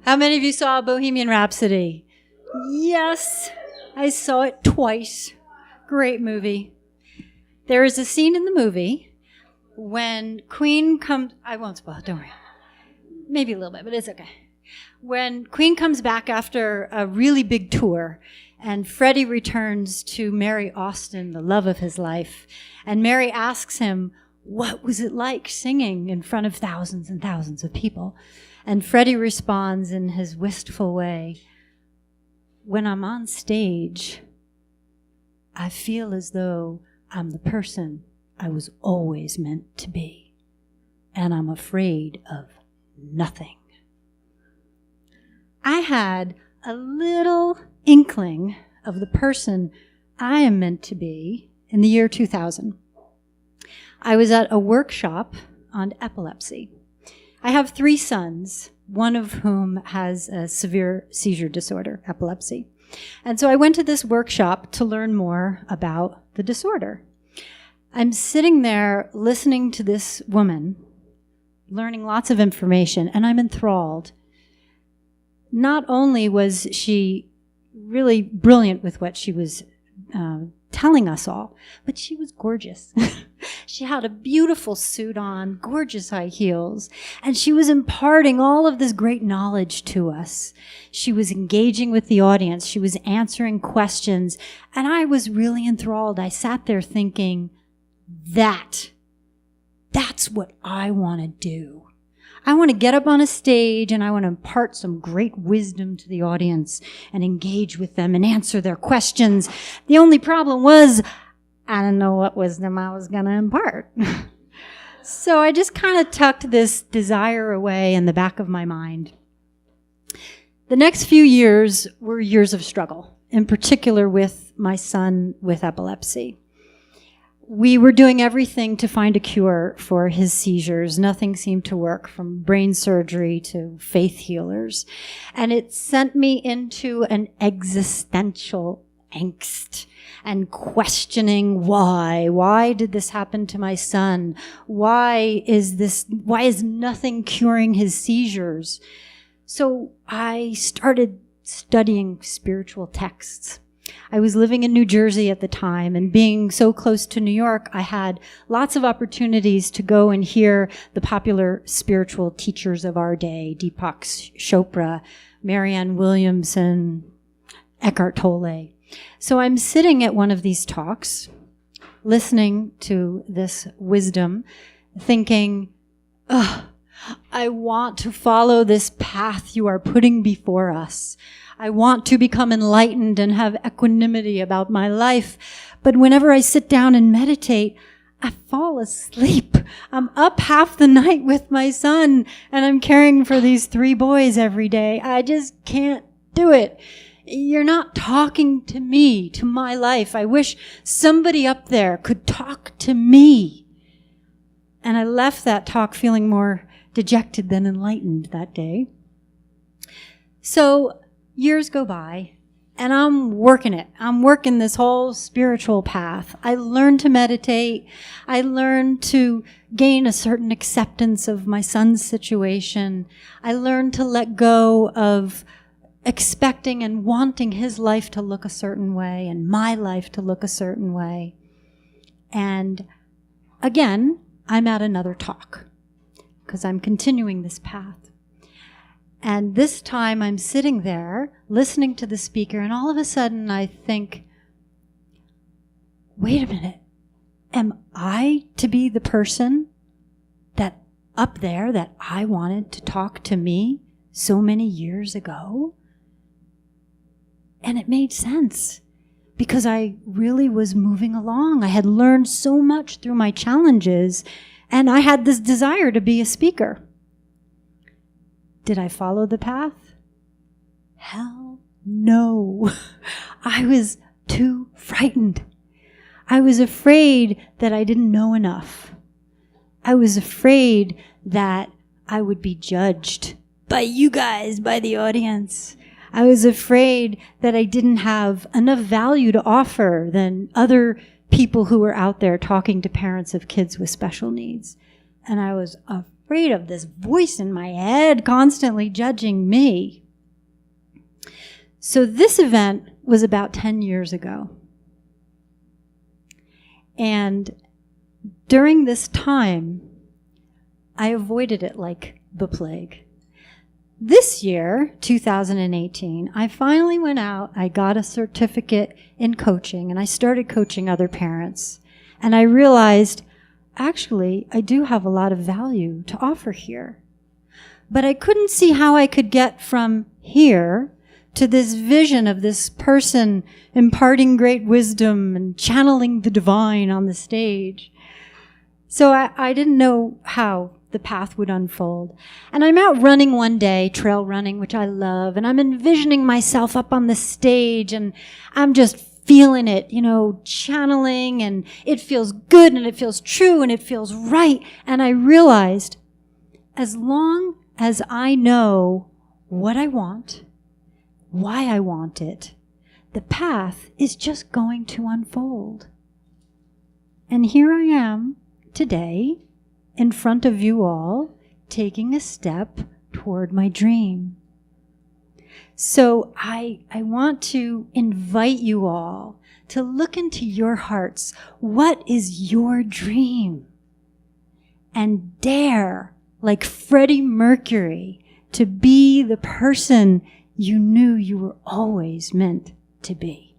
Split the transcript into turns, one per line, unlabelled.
How many of you saw Bohemian Rhapsody? Yes, I saw it twice. Great movie. There is a scene in the movie when Queen comes... I won't spoil it, don't worry. Maybe a little bit, but it's okay. When Queen comes back after a really big tour, and Freddie returns to marry Austin, the love of his life, and Mary asks him, what was it like singing in front of thousands and thousands of people? And Freddie responds in his wistful way, when I'm on stage, I feel as though I'm the person I was always meant to be, and I'm afraid of nothing. I had a little inkling of the person I am meant to be in the year 2000. I was at a workshop on epilepsy. I have 3 sons, one of whom has a severe seizure disorder, epilepsy. And so I went to this workshop to learn more about the disorder. I'm sitting there listening to this woman, learning lots of information, and I'm enthralled. Not only was she really brilliant with what she was telling us all, but she was gorgeous. She had a beautiful suit on, gorgeous high heels, and she was imparting all of this great knowledge to us. She was engaging with the audience. She was answering questions, and I was really enthralled. I sat there thinking, that's what I want to do. I want to get up on a stage and I want to impart some great wisdom to the audience and engage with them and answer their questions. The only problem was I didn't know what wisdom I was going to impart. So I just kind of tucked this desire away in the back of my mind. The next few years were years of struggle, in particular with my son with epilepsy. We were doing everything to find a cure for his seizures. Nothing seemed to work, from brain surgery to faith healers. And it sent me into an existential angst and questioning why. Why did this happen to my son? Why is nothing curing his seizures? So I started studying spiritual texts. I was living in New Jersey at the time, and being so close to New York, I had lots of opportunities to go and hear the popular spiritual teachers of our day, Deepak Chopra, Marianne Williamson, Eckhart Tolle. So I'm sitting at one of these talks, listening to this wisdom, thinking, I want to follow this path you are putting before us. I want to become enlightened and have equanimity about my life. But whenever I sit down and meditate, I fall asleep. I'm up half the night with my son, and I'm caring for these 3 boys every day. I just can't do it. You're not talking to me, to my life. I wish somebody up there could talk to me. And I left that talk feeling more dejected than enlightened that day. So years go by, and I'm working it. I'm working this whole spiritual path. I learned to meditate. I learned to gain a certain acceptance of my son's situation. I learned to let go of expecting and wanting his life to look a certain way and my life to look a certain way. And again, I'm at another talk because I'm continuing this path. And this time I'm sitting there listening to the speaker, and all of a sudden I think, wait a minute, am I to be the person that up there that I wanted to talk to me so many years ago? And it made sense because I really was moving along. I had learned so much through my challenges, and I had this desire to be a speaker. Did I follow the path? Hell no. I was too frightened. I was afraid that I didn't know enough. I was afraid that I would be judged by you guys, by the audience. I was afraid that I didn't have enough value to offer than other people who were out there talking to parents of kids with special needs. And I was afraid of this voice in my head constantly judging me. So this event was about 10 years ago. And during this time, I avoided it like the plague. This year, 2018, I finally went out, I got a certificate in coaching, and I started coaching other parents. And I realized, actually, I do have a lot of value to offer here. But I couldn't see how I could get from here to this vision of this person imparting great wisdom and channeling the divine on the stage. So I didn't know how the path would unfold. And I'm out running one day, trail running, which I love, and I'm envisioning myself up on the stage, and I'm just feeling it, channeling, and it feels good, and it feels true, and it feels right. And I realized, as long as I know what I want, why I want it, the path is just going to unfold. And here I am today, in front of you all, taking a step toward my dream. So I want to invite you all to look into your hearts. What is your dream? And dare, like Freddie Mercury, to be the person you knew you were always meant to be.